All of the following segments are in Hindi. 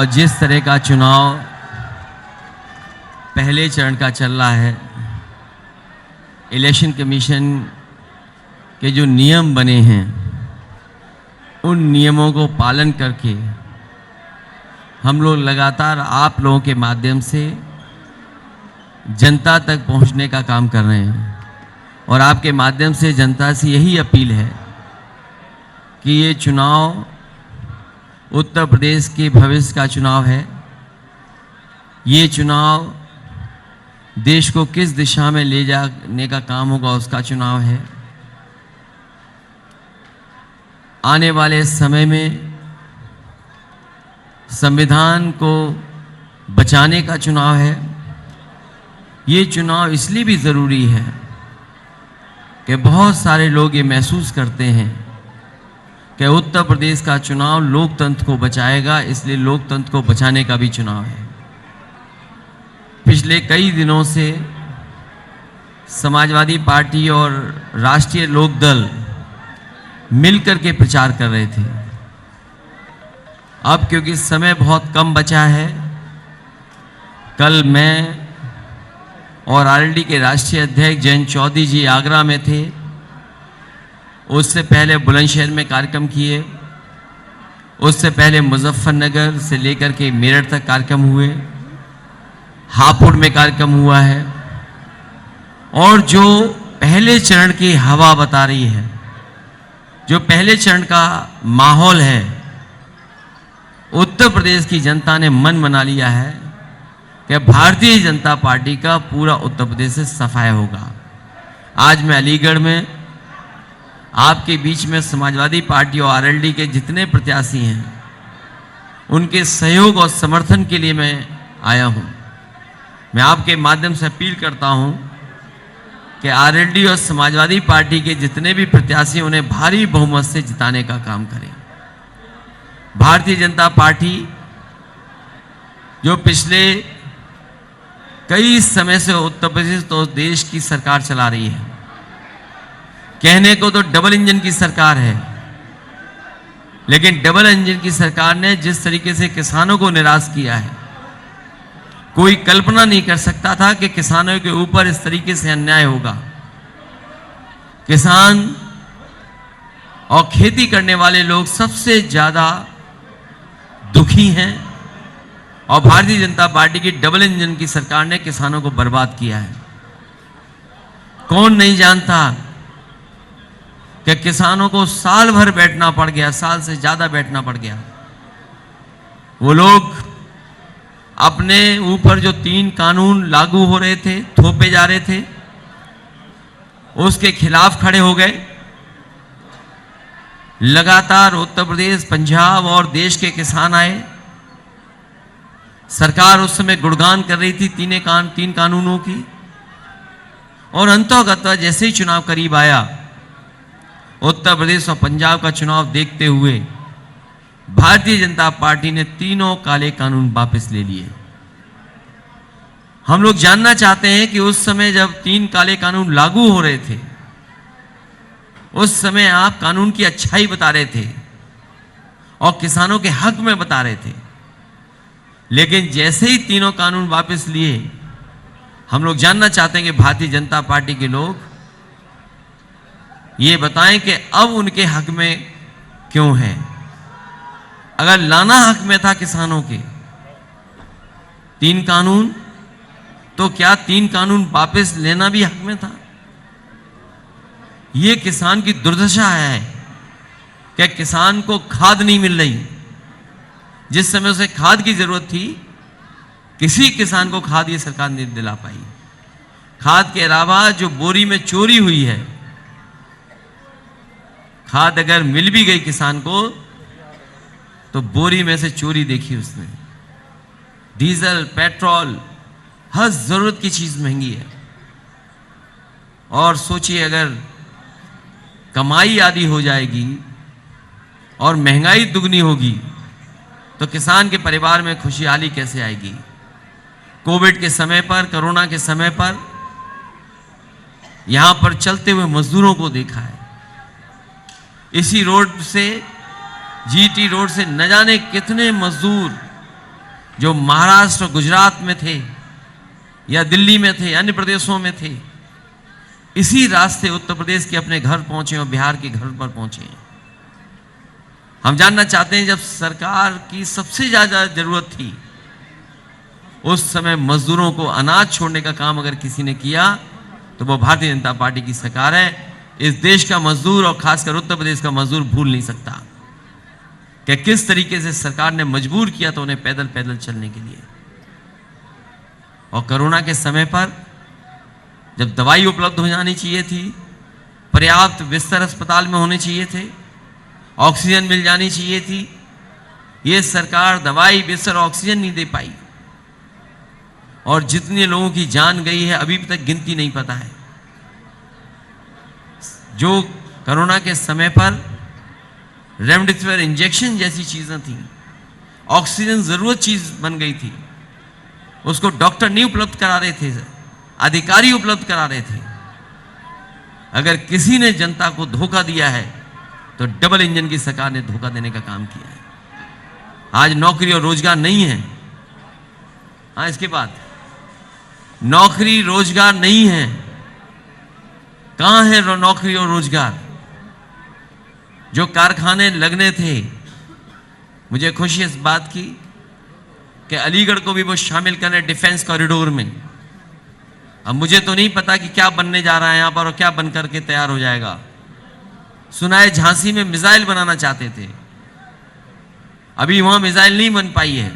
और जिस तरह का चुनाव पहले चरण का चल रहा है, इलेक्शन कमीशन के जो नियम बने हैं उन नियमों को पालन करके हम लोग लगातार आप लोगों के माध्यम से जनता तक पहुंचने का काम कर रहे हैं और आपके माध्यम से जनता से यही अपील है कि ये चुनाव उत्तर प्रदेश के भविष्य का चुनाव है। ये चुनाव देश को किस दिशा में ले जाने का काम होगा उसका चुनाव है। आने वाले समय में संविधान को बचाने का चुनाव है। ये चुनाव इसलिए भी ज़रूरी है कि बहुत सारे लोग ये महसूस करते हैं कि उत्तर प्रदेश का चुनाव लोकतंत्र को बचाएगा, इसलिए लोकतंत्र को बचाने का भी चुनाव है। पिछले कई दिनों से समाजवादी पार्टी और राष्ट्रीय लोकदल मिलकर के प्रचार कर रहे थे। अब क्योंकि समय बहुत कम बचा है, कल मैं और आरएलडी के राष्ट्रीय अध्यक्ष जयंत चौधरी जी आगरा में थे। उससे पहले बुलंदशहर में कार्यक्रम किए, उससे पहले मुजफ्फरनगर से लेकर के मेरठ तक कार्यक्रम हुए, हापुड़ में कार्यक्रम हुआ है। और जो पहले चरण की हवा बता रही है, जो पहले चरण का माहौल है, उत्तर प्रदेश की जनता ने मन बना लिया है कि भारतीय जनता पार्टी का पूरा उत्तर प्रदेश से सफाया होगा। आज मैं अलीगढ़ में आपके बीच में समाजवादी पार्टी और आरएलडी के जितने प्रत्याशी हैं उनके सहयोग और समर्थन के लिए मैं आया हूं। मैं आपके माध्यम से अपील करता हूं कि आरएलडी और समाजवादी पार्टी के जितने भी प्रत्याशी उन्हें भारी बहुमत से जिताने का काम करें। भारतीय जनता पार्टी जो पिछले कई समय से उत्तर प्रदेश तो देश की सरकार चला रही है, कहने को तो डबल इंजन की सरकार है, लेकिन डबल इंजन की सरकार ने जिस तरीके से किसानों को निराश किया है, कोई कल्पना नहीं कर सकता था कि किसानों के ऊपर इस तरीके से अन्याय होगा। किसान और खेती करने वाले लोग सबसे ज्यादा दुखी हैं और भारतीय जनता पार्टी की डबल इंजन की सरकार ने किसानों को बर्बाद किया है। कौन नहीं जानता कि किसानों को साल भर बैठना पड़ गया, साल से ज्यादा बैठना पड़ गया। वो लोग अपने ऊपर जो 3 कानून लागू हो रहे थे, थोपे जा रहे थे, उसके खिलाफ खड़े हो गए। लगातार उत्तर प्रदेश, पंजाब और देश के किसान आए। सरकार उस समय गुणगान कर रही थी 3 कानूनों की, और अंततः जैसे ही चुनाव करीब आया, उत्तर प्रदेश और पंजाब का चुनाव देखते हुए भारतीय जनता पार्टी ने 3 काले कानून वापस ले लिए। हम लोग जानना चाहते हैं कि उस समय जब 3 काले कानून लागू हो रहे थे, उस समय आप कानून की अच्छाई बता रहे थे और किसानों के हक में बता रहे थे, लेकिन जैसे ही 3 कानून वापस लिए, हम लोग जानना चाहते हैं कि भारतीय जनता पार्टी के लोग ये बताएं कि अब उनके हक में क्यों है। अगर लाना हक में था किसानों के 3 कानून, तो क्या 3 कानून वापस लेना भी हक में था? ये किसान की दुर्दशा है कि किसान को खाद नहीं मिल रही। जिस समय उसे खाद की जरूरत थी, किसी किसान को खाद ये सरकार नहीं दिला पाई। खाद के अलावा जो बोरी में चोरी हुई है, खाद अगर मिल भी गई किसान को, तो बोरी में से चोरी देखी उसने। डीजल, पेट्रोल, हर जरूरत की चीज महंगी है। और सोचिए, अगर कमाई आधी हो जाएगी और महंगाई दुगनी होगी, तो किसान के परिवार में खुशहाली कैसे आएगी? कोविड के समय पर, कोरोना के समय पर यहां पर चलते हुए मजदूरों को देखा है। इसी रोड से, जीटी रोड से न जाने कितने मजदूर जो महाराष्ट्र और गुजरात में थे या दिल्ली में थे, अन्य प्रदेशों में थे, इसी रास्ते उत्तर प्रदेश के अपने घर पहुंचे और बिहार के घर पर पहुंचे। हम जानना चाहते हैं, जब सरकार की सबसे ज्यादा जरूरत थी उस समय मजदूरों को अनाज छोड़ने का काम अगर किसी ने किया तो वो भारतीय जनता पार्टी की सरकार है। इस देश का मजदूर और खासकर उत्तर प्रदेश का मजदूर भूल नहीं सकता कि किस तरीके से सरकार ने मजबूर किया था उन्हें पैदल पैदल चलने के लिए। और कोरोना के समय पर जब दवाई उपलब्ध हो जानी चाहिए थी, पर्याप्त बिस्तर अस्पताल में होने चाहिए थे, ऑक्सीजन मिल जानी चाहिए थी, ये सरकार दवाई बिस्तर ऑक्सीजन नहीं दे पाई और जितने लोगों की जान गई है अभी तक गिनती नहीं पता है। जो कोरोना के समय पर रेमडेसिविर इंजेक्शन जैसी चीजें थी, ऑक्सीजन जरूरत चीज बन गई थी, उसको डॉक्टर नहीं उपलब्ध करा रहे थे, अधिकारी उपलब्ध करा रहे थे। अगर किसी ने जनता को धोखा दिया है तो डबल इंजन की सरकार ने धोखा देने का काम किया है। आज नौकरी और रोजगार नहीं है। हाँ, इसके बाद नौकरी रोजगार नहीं है। कहां है नौकरी और रोजगार? जो कारखाने लगने थे, मुझे खुशी इस बात की कि अलीगढ़ को भी वो शामिल करें डिफेंस कॉरिडोर में। अब मुझे तो नहीं पता कि क्या बनने जा रहा है यहां पर और क्या बन करके तैयार हो जाएगा। सुना है झांसी में मिसाइल बनाना चाहते थे, अभी वहां मिसाइल नहीं बन पाई है।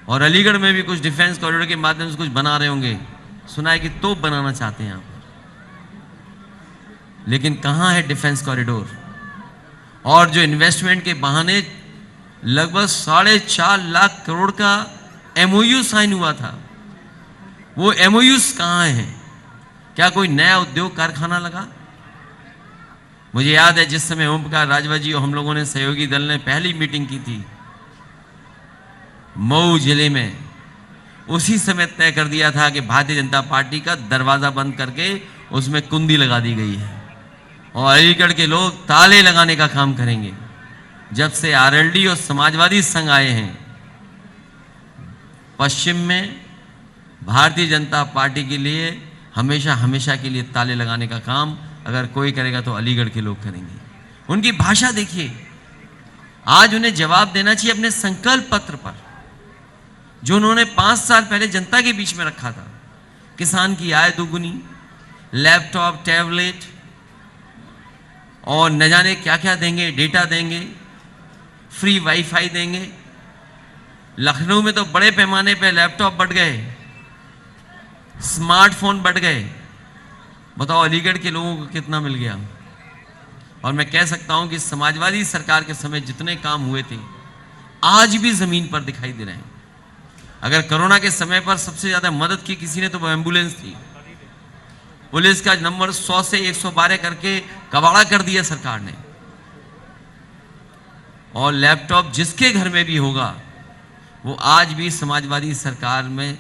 और अलीगढ़ में भी कुछ डिफेंस कॉरिडोर के माध्यम से कुछ बना रहे होंगे, सुना है कि तोप बनाना चाहते हैं यहां पर। लेकिन कहां है डिफेंस कॉरिडोर? और जो इन्वेस्टमेंट के बहाने लगभग 4.5 लाख करोड़ का एमओयू साइन हुआ था, वो एमओयूज कहां है? क्या कोई नया उद्योग कारखाना लगा? मुझे याद है जिस समय ओम प्रकाश राजभर जी और हम लोगों ने सहयोगी दल ने पहली मीटिंग की थी मऊ जिले में, उसी समय तय कर दिया था कि भारतीय जनता पार्टी का दरवाजा बंद करके उसमें कुंडी लगा दी गई है और अलीगढ़ के लोग ताले लगाने का काम करेंगे। जब से आरएलडी और समाजवादी संघ आए हैं पश्चिम में, भारतीय जनता पार्टी के लिए हमेशा हमेशा के लिए ताले लगाने का काम अगर कोई करेगा तो अलीगढ़ के लोग करेंगे। उनकी भाषा देखिए, आज उन्हें जवाब देना चाहिए अपने संकल्प पत्र पर जो उन्होंने 5 साल पहले जनता के बीच में रखा था। किसान की आय दोगुनी, लैपटॉप, टैबलेट और न जाने क्या क्या देंगे, डेटा देंगे, फ्री वाईफाई देंगे। लखनऊ में तो बड़े पैमाने पे लैपटॉप बढ़ गए, स्मार्टफोन बढ़ गए। बताओ अलीगढ़ के लोगों को कितना मिल गया? और मैं कह सकता हूं कि समाजवादी सरकार के समय जितने काम हुए थे आज भी जमीन पर दिखाई दे रहे हैं। अगर कोरोना के समय पर सबसे ज्यादा मदद की किसी ने तो वो एम्बुलेंस थी। पुलिस का नंबर 100 से 112 करके कबाड़ा कर दिया सरकार ने। और लैपटॉप जिसके घर में भी होगा वो आज भी समाजवादी सरकार में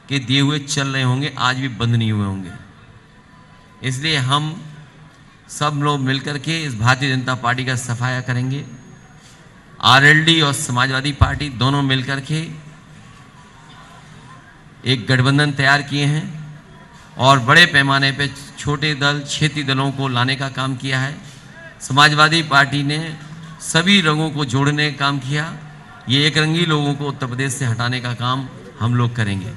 के दिए हुए चल रहे होंगे, आज भी बंद नहीं हुए होंगे। इसलिए हम सब लोग मिलकर के इस भारतीय जनता पार्टी का सफाया करेंगे। आरएलडी और समाजवादी पार्टी दोनों मिलकर के एक गठबंधन तैयार किए हैं और बड़े पैमाने पे छोटे दल, क्षेत्रीय दलों को लाने का काम किया है। समाजवादी पार्टी ने सभी रंगों को जोड़ने का काम किया। ये एक रंगी लोगों को उत्तर प्रदेश से हटाने का काम हम लोग करेंगे।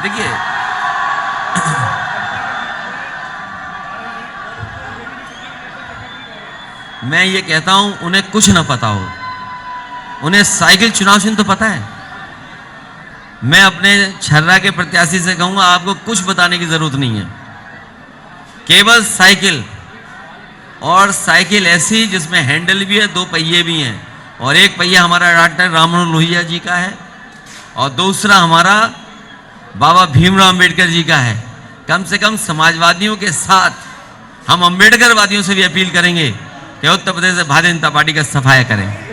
देखिए, मैं ये कहता हूं उन्हें कुछ ना पता हो, उन्हें साइकिल चुनाव चिन्ह तो पता है। मैं अपने छर्रा के प्रत्याशी से कहूंगा आपको कुछ बताने की जरूरत नहीं है, केवल साइकिल, और साइकिल ऐसी जिसमें हैंडल भी है, 2 पहिए भी हैं, और एक पहिया हमारा डॉक्टर राममनोहर लोहिया जी का है और दूसरा हमारा बाबा भीमराव अंबेडकर जी का है। कम से कम समाजवादियों के साथ हम अंबेडकरवादियों से भी अपील करेंगे कि उत्तर प्रदेश से भारतीय जनता पार्टी का सफाया करें।